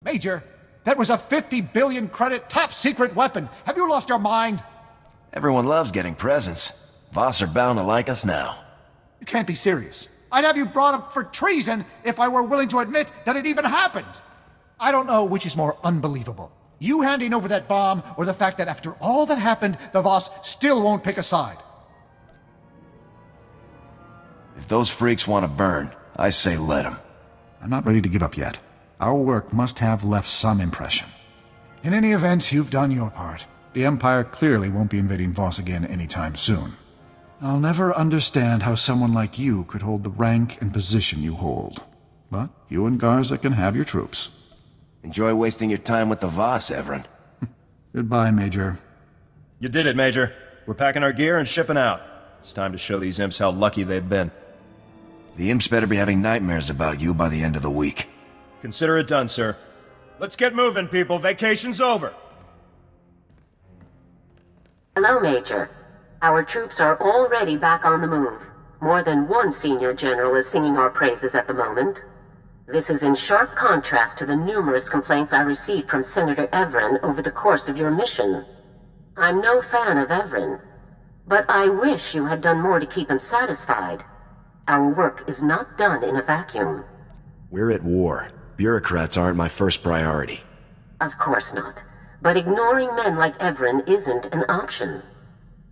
Major, that was a 50 billion credit top-secret weapon. Have you lost your mind? Everyone loves getting presents. Voss are bound to like us now. You can't be serious. I'd have you brought up for treason if I were willing to admit that it even happened. I don't know which is more unbelievable. You handing over that bomb, or the fact that after all that happened, the Voss still won't pick a side. If those freaks want to burn, I say let them. I'm not ready to give up yet. Our work must have left some impression. In any event, you've done your part. The Empire clearly won't be invading Voss again anytime soon. I'll never understand how someone like you could hold the rank and position you hold. But you and Garza can have your troops. Enjoy wasting your time with the Voss, Everin. Goodbye, Major. You did it, Major. We're packing our gear and shipping out. It's time to show these imps how lucky they've been. The imps better be having nightmares about you by the end of the week. Consider it done, sir. Let's get moving, people. Vacation's over. Hello, Major. Our troops are already back on the move. More than one senior general is singing our praises at the moment. This is in sharp contrast to the numerous complaints I received from Senator Everin over the course of your mission. I'm no fan of Everin, but I wish you had done more to keep him satisfied. Our work is not done in a vacuum. We're at war. Bureaucrats aren't my first priority. Of course not. But ignoring men like Everin isn't an option.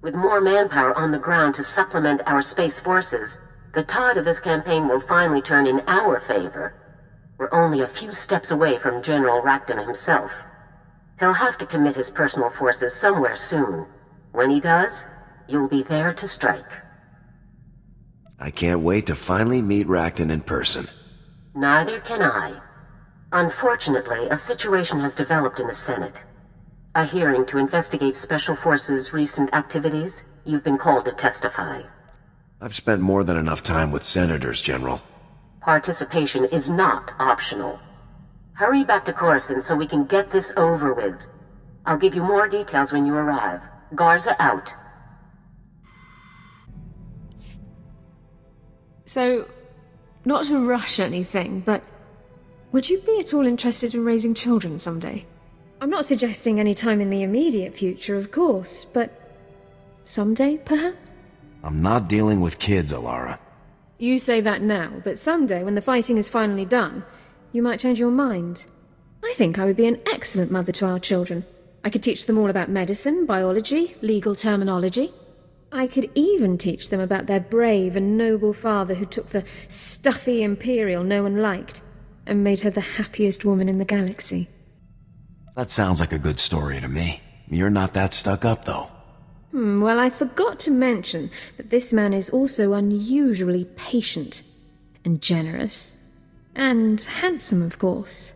With more manpower on the ground to supplement our space forces, the tide of this campaign will finally turn in our favor. We're only a few steps away from General Rakton himself. He'll have to commit his personal forces somewhere soon. When he does, you'll be there to strike. I can't wait to finally meet Rakton in person. Neither can I. Unfortunately, a situation has developed in the Senate. A hearing to investigate Special Forces' recent activities. You've been called to testify. I've spent more than enough time with senators, General. Participation is not optional. Hurry back to Coruscant so we can get this over with. I'll give you more details when you arrive. Garza out. So, not to rush anything, but would you be at all interested in raising children someday? I'm not suggesting any time in the immediate future, of course, but someday, perhaps? I'm not dealing with kids, Elara. You say that now, but someday, when the fighting is finally done, you might change your mind. I think I would be an excellent mother to our children. I could teach them all about medicine, biology, legal terminology. I could even teach them about their brave and noble father who took the stuffy Imperial no one liked and made her the happiest woman in the galaxy. That sounds like a good story to me. You're not that stuck up, though. Well, I forgot to mention that this man is also unusually patient and generous. And handsome, of course.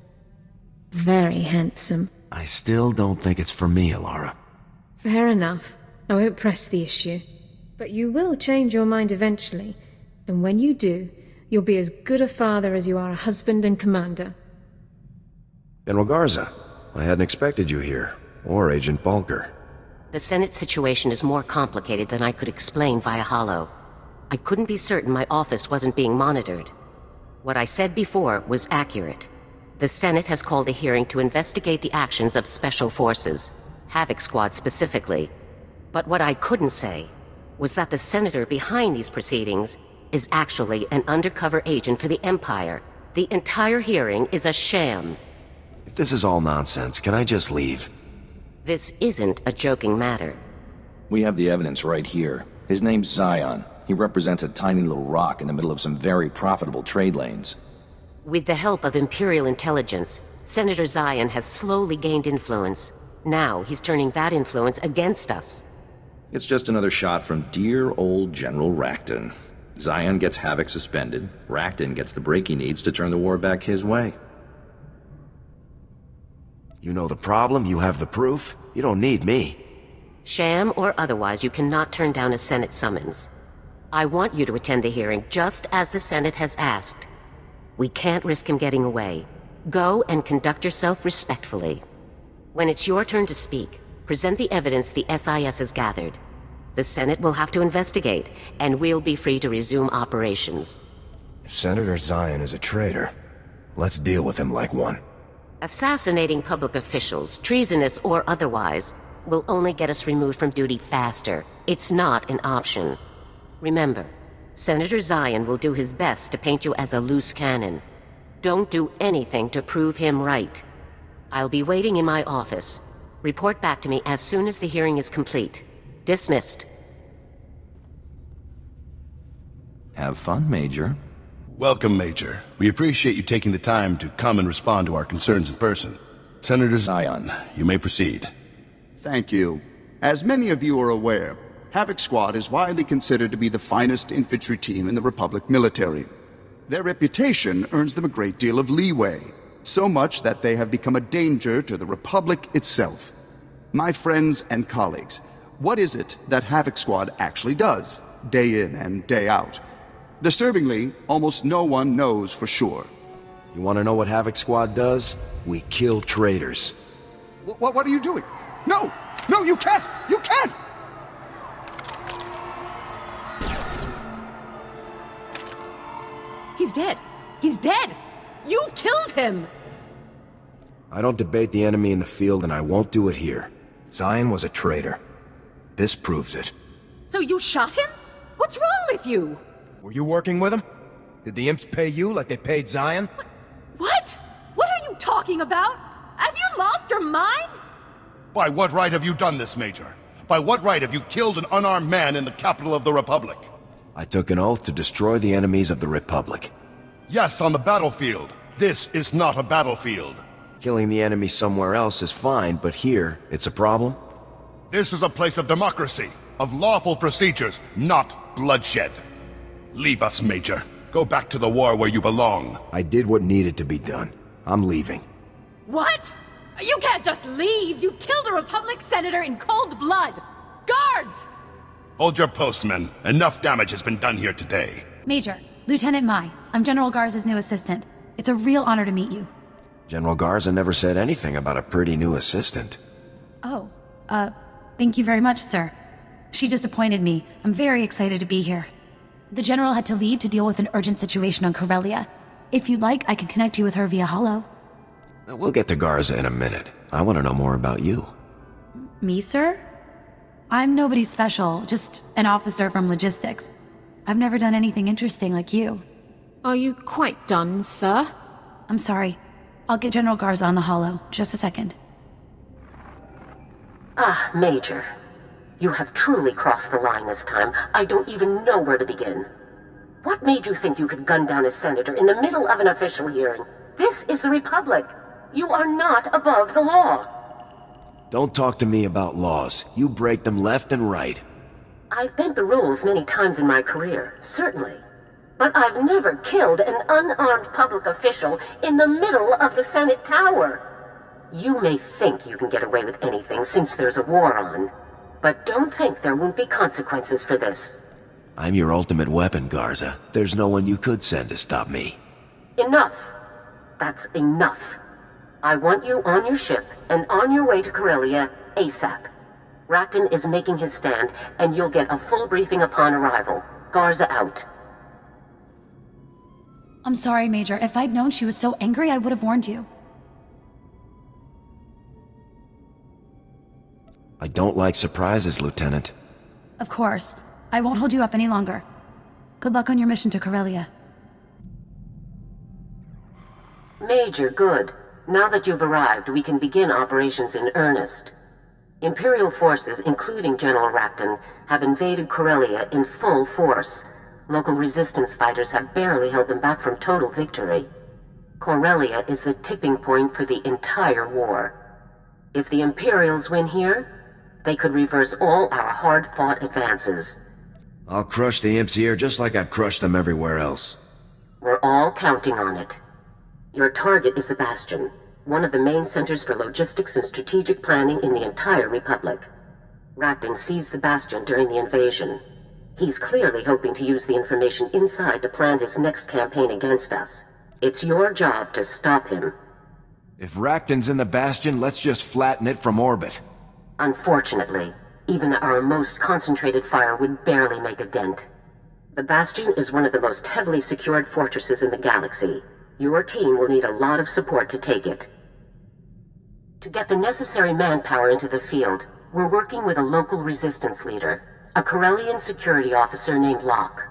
Very handsome. I still don't think it's for me, Elara. Fair enough. I won't press the issue. But you will change your mind eventually. And when you do, you'll be as good a father as you are a husband and commander. General Garza, I hadn't expected you here. Or Agent Bulker. The Senate situation is more complicated than I could explain via holo. I couldn't be certain my office wasn't being monitored. What I said before was accurate. The Senate has called a hearing to investigate the actions of Special Forces, Havoc Squad specifically. But what I couldn't say was that the senator behind these proceedings is actually an undercover agent for the Empire. The entire hearing is a sham. If this is all nonsense, can I just leave? This isn't a joking matter. We have the evidence right here. His name's Zion. He represents a tiny little rock in the middle of some very profitable trade lanes. With the help of Imperial intelligence, Senator Zion has slowly gained influence. Now he's turning that influence against us. It's just another shot from dear old General Rakton. Zion gets Havoc suspended. Rakton gets the break he needs to turn the war back his way. You know the problem, you have the proof. You don't need me. Sham or otherwise, you cannot turn down a Senate summons. I want you to attend the hearing just as the Senate has asked. We can't risk him getting away. Go and conduct yourself respectfully. When it's your turn to speak, present the evidence the SIS has gathered. The Senate will have to investigate, and we'll be free to resume operations. If Senator Zion is a traitor, let's deal with him like one. Assassinating public officials, treasonous or otherwise, will only get us removed from duty faster. It's not an option. Remember, Senator Zion will do his best to paint you as a loose cannon. Don't do anything to prove him right. I'll be waiting in my office. Report back to me as soon as the hearing is complete. Dismissed. Have fun, Major. Welcome, Major. We appreciate you taking the time to come and respond to our concerns in person. Senator Zion, you may proceed. Thank you. As many of you are aware, Havoc Squad is widely considered to be the finest infantry team in the Republic military. Their reputation earns them a great deal of leeway, so much that they have become a danger to the Republic itself. My friends and colleagues, what is it that Havoc Squad actually does, day in and day out? Disturbingly, almost no one knows for sure. You want to know what Havoc Squad does? We kill traitors. What are you doing? No! No, you can't! You can't! He's dead! He's dead! You've killed him! I don't debate the enemy in the field, and I won't do it here. Zion was a traitor. This proves it. So you shot him? What's wrong with you? Were you working with him? Did the imps pay you like they paid Zion? What? What are you talking about? Have you lost your mind? By what right have you done this, Major? By what right have you killed an unarmed man in the capital of the Republic? I took an oath to destroy the enemies of the Republic. Yes, on the battlefield. This is not a battlefield. Killing the enemy somewhere else is fine, but here, it's a problem? This is a place of democracy, of lawful procedures, not bloodshed. Leave us, Major. Go back to the war where you belong. I did what needed to be done. I'm leaving. What? You can't just leave! You killed a Republic senator in cold blood! Guards! Hold your posts, men. Enough damage has been done here today. Major, Lieutenant Mai. I'm General Garza's new assistant. It's a real honor to meet you. General Garza never said anything about a pretty new assistant. Oh, thank you very much, sir. She just appointed me. I'm very excited to be here. The General had to leave to deal with an urgent situation on Corellia. If you'd like, I can connect you with her via holo. We'll get to Garza in a minute. I want to know more about you. Me, sir? I'm nobody special, just an officer from logistics. I've never done anything interesting like you. Are you quite done, sir? I'm sorry. I'll get General Garza on the holo. Just a second. Ah, Major. You have truly crossed the line this time. I don't even know where to begin. What made you think you could gun down a senator in the middle of an official hearing? This is the Republic. You are not above the law. Don't talk to me about laws. You break them left and right. I've bent the rules many times in my career, certainly. But I've never killed an unarmed public official in the middle of the Senate Tower. You may think you can get away with anything since there's a war on, but don't think there won't be consequences for this. I'm your ultimate weapon, Garza. There's no one you could send to stop me. Enough. That's enough. I want you on your ship and on your way to Corellia ASAP. Racton is making his stand, and you'll get a full briefing upon arrival. Garza out. I'm sorry, Major. If I'd known she was so angry, I would have warned you. I don't like surprises, Lieutenant. Of course. I won't hold you up any longer. Good luck on your mission to Corellia. Major, good. Now that you've arrived, we can begin operations in earnest. Imperial forces, including General Racton, have invaded Corellia in full force. Local resistance fighters have barely held them back from total victory. Corellia is the tipping point for the entire war. If the Imperials win here, they could reverse all our hard-fought advances. I'll crush the imps here just like I've crushed them everywhere else. We're all counting on it. Your target is the Bastion, one of the main centers for logistics and strategic planning in the entire Republic. Racton seized the Bastion during the invasion. He's clearly hoping to use the information inside to plan his next campaign against us. It's your job to stop him. If Racton's in the Bastion, let's just flatten it from orbit. Unfortunately, even our most concentrated fire would barely make a dent. The Bastion is one of the most heavily secured fortresses in the galaxy. Your team will need a lot of support to take it. To get the necessary manpower into the field, we're working with a local resistance leader, a Corellian security officer named Locke.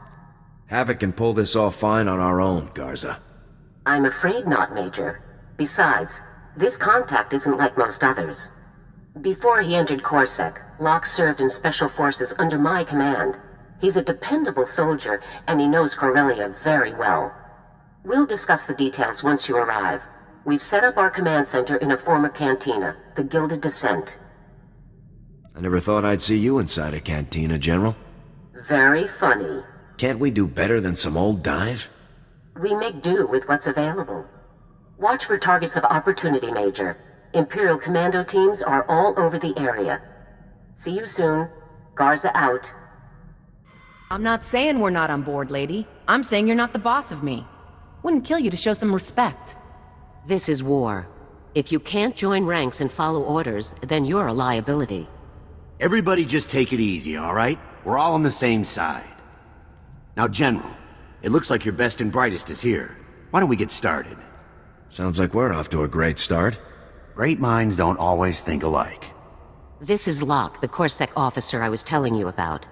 Havoc can pull this off fine on our own, Garza. I'm afraid not, Major. Besides, this contact isn't like most others. Before he entered Corsac, Locke served in Special Forces under my command. He's a dependable soldier, and he knows Corellia very well. We'll discuss the details once you arrive. We've set up our command center in a former cantina, the Gilded Descent. I never thought I'd see you inside a cantina, General. Very funny. Can't we do better than some old dive? We make do with what's available. Watch for targets of opportunity, Major. Imperial Commando teams are all over the area. See you soon. Garza out. I'm not saying we're not on board, lady. I'm saying you're not the boss of me. Wouldn't kill you to show some respect. This is war. If you can't join ranks and follow orders, then you're a liability. Everybody just take it easy, all right? We're all on the same side. Now, General, it looks like your best and brightest is here. Why don't we get started? Sounds like we're off to a great start. Great minds don't always think alike. This is Locke, the Corsac officer I was telling you about.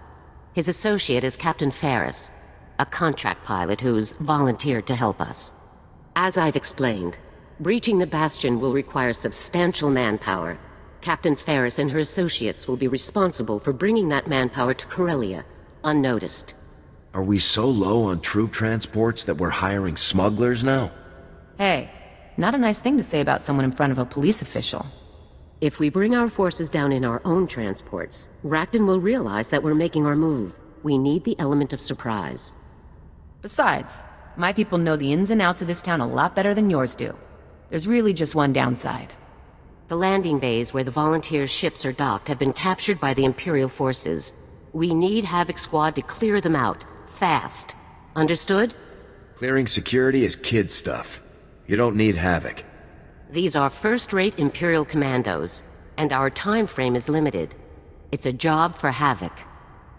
His associate is Captain Ferris, a contract pilot who's volunteered to help us. As I've explained, breaching the Bastion will require substantial manpower. Captain Ferris and her associates will be responsible for bringing that manpower to Corellia, unnoticed. Are we so low on troop transports that we're hiring smugglers now? Hey, not a nice thing to say about someone in front of a police official. If we bring our forces down in our own transports, Racton will realize that we're making our move. We need the element of surprise. Besides, my people know the ins and outs of this town a lot better than yours do. There's really just one downside. The landing bays where the volunteers' ships are docked have been captured by the Imperial forces. We need Havoc Squad to clear them out, fast. Understood? Clearing security is kid stuff. You don't need Havoc. These are first-rate Imperial commandos, and our time frame is limited. It's a job for Havoc.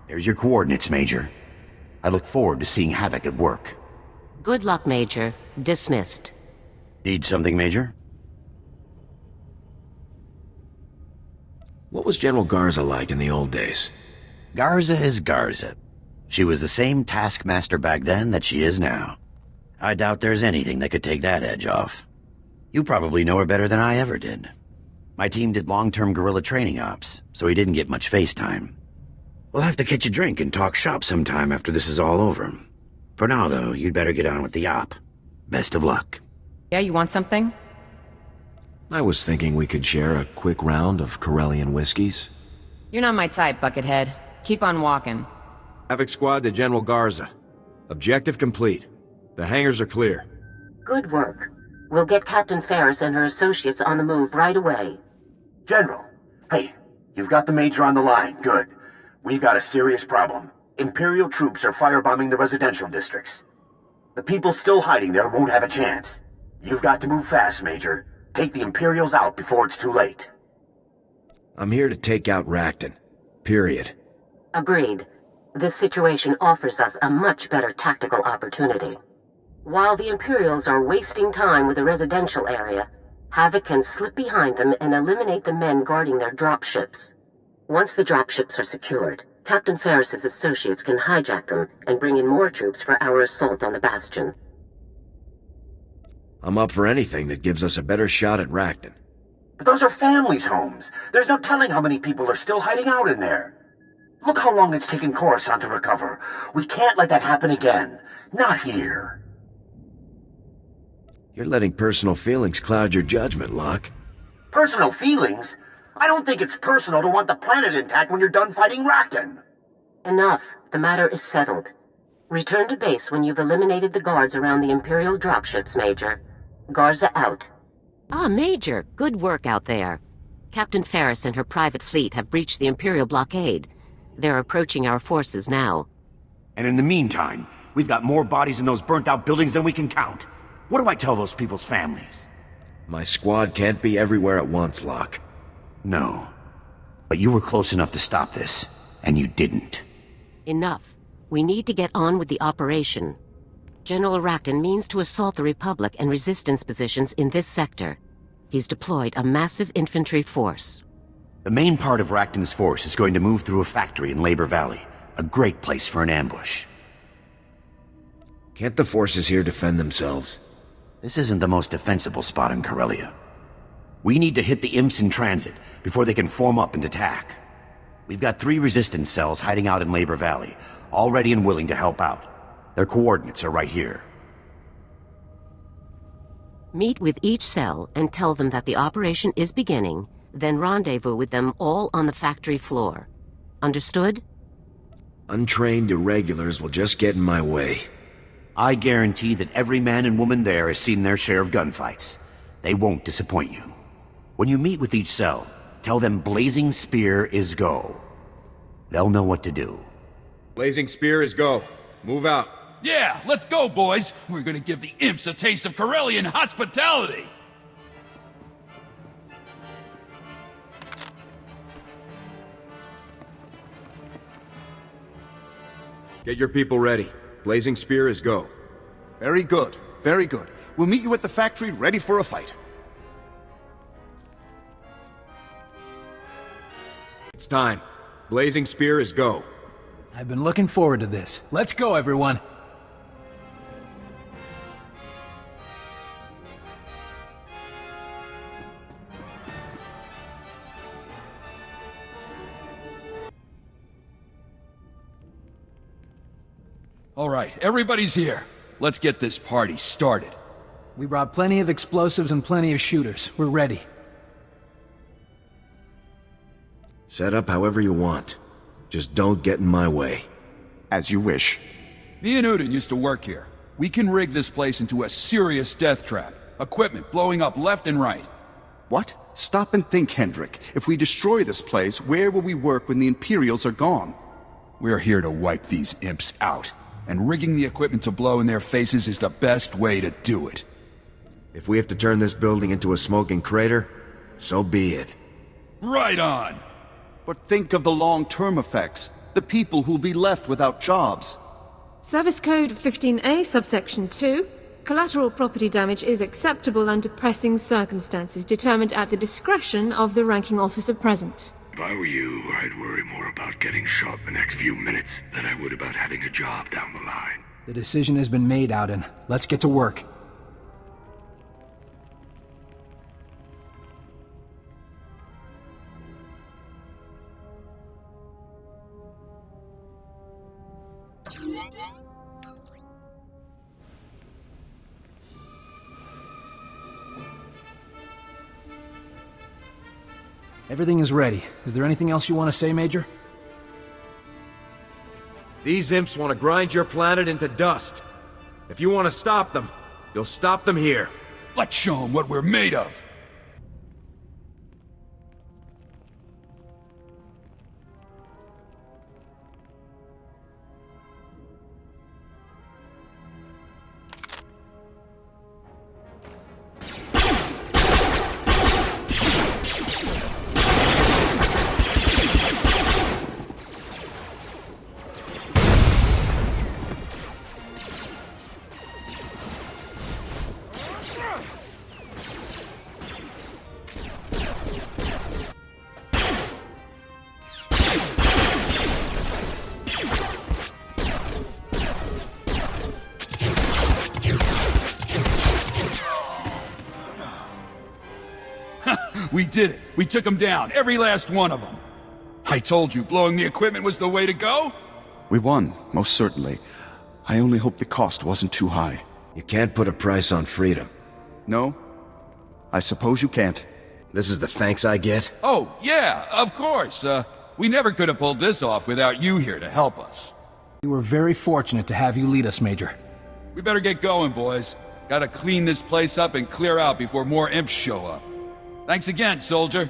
There's your coordinates, Major. I look forward to seeing Havoc at work. Good luck, Major. Dismissed. Need something, Major? What was General Garza like in the old days? Garza is Garza. She was the same taskmaster back then that she is now. I doubt there's anything that could take that edge off. You probably know her better than I ever did. My team did long-term guerrilla training ops, so he didn't get much face time. We'll have to catch a drink and talk shop sometime after this is all over. For now, though, you'd better get on with the op. Best of luck. Yeah, you want something? I was thinking we could share a quick round of Corellian whiskeys. You're not my type, Buckethead. Keep on walking. Havoc Squad to General Garza. Objective complete. The hangars are clear. Good work. We'll get Captain Ferris and her associates on the move right away. General, hey, you've got the Major on the line. Good. We've got a serious problem. Imperial troops are firebombing the residential districts. The people still hiding there won't have a chance. You've got to move fast, Major. Take the Imperials out before it's too late. I'm here to take out Racton. Period. Agreed. This situation offers us a much better tactical opportunity. While the Imperials are wasting time with the residential area, Havoc can slip behind them and eliminate the men guarding their dropships. Once the dropships are secured, Captain Ferris's associates can hijack them and bring in more troops for our assault on the Bastion. I'm up for anything that gives us a better shot at Racton. But those are families' homes. There's no telling how many people are still hiding out in there. Look how long it's taken Coruscant to recover. We can't let that happen again. Not here. You're letting personal feelings cloud your judgment, Locke. Personal feelings? I don't think it's personal to want the planet intact when you're done fighting Racton. Enough. The matter is settled. Return to base when you've eliminated the guards around the Imperial dropships, Major. Garza out. Ah, Major, good work out there. Captain Ferris and her private fleet have breached the Imperial blockade. They're approaching our forces now. And in the meantime, we've got more bodies in those burnt-out buildings than we can count. What do I tell those people's families? My squad can't be everywhere at once, Locke. No. But you were close enough to stop this, and you didn't. Enough. We need to get on with the operation. General Racton means to assault the Republic and resistance positions in this sector. He's deployed a massive infantry force. The main part of Racton's force is going to move through a factory in Labor Valley. A great place for an ambush. Can't the forces here defend themselves? This isn't the most defensible spot in Corellia. We need to hit the imps in transit before they can form up and attack. We've got 3 resistance cells hiding out in Labor Valley, all ready and willing to help out. Their coordinates are right here. Meet with each cell and tell them that the operation is beginning, then rendezvous with them all on the factory floor. Understood? Untrained irregulars will just get in my way. I guarantee that every man and woman there has seen their share of gunfights. They won't disappoint you. When you meet with each cell, tell them Blazing Spear is go. They'll know what to do. Blazing Spear is go. Move out. Yeah, let's go, boys! We're gonna give the imps a taste of Corellian hospitality! Get your people ready. Blazing Spear is go. Very good, very good. We'll meet you at the factory ready for a fight. It's time. Blazing Spear is go. I've been looking forward to this. Let's go, everyone! All right, everybody's here. Let's get this party started. We brought plenty of explosives and plenty of shooters. We're ready. Set up however you want. Just don't get in my way. As you wish. Me and Udin used to work here. We can rig this place into a serious death trap. Equipment blowing up left and right. What? Stop and think, Hendrik. If we destroy this place, where will we work when the Imperials are gone? We're here to wipe these imps out. And rigging the equipment to blow in their faces is the best way to do it. If we have to turn this building into a smoking crater, so be it. Right on! But think of the long-term effects. The people who'll be left without jobs. Service Code 15A, subsection 2. Collateral property damage is acceptable under pressing circumstances, determined at the discretion of the ranking officer present. If I were you, I'd worry more about getting shot the next few minutes than I would about having a job down the line. The decision has been made, Auden. Let's get to work. Everything is ready. Is there anything else you want to say, Major? These imps want to grind your planet into dust. If you want to stop them, you'll stop them here. Let's show them what we're made of. We did it. We took them down, every last one of them. I told you blowing the equipment was the way to go. We won, most certainly. I only hope the cost wasn't too high. You can't put a price on freedom. No? I suppose you can't. This is the thanks I get? Oh, yeah, of course. We never could have pulled this off without you here to help us. We were very fortunate to have you lead us, Major. We better get going, boys. Gotta clean this place up and clear out before more imps show up. Thanks again, soldier.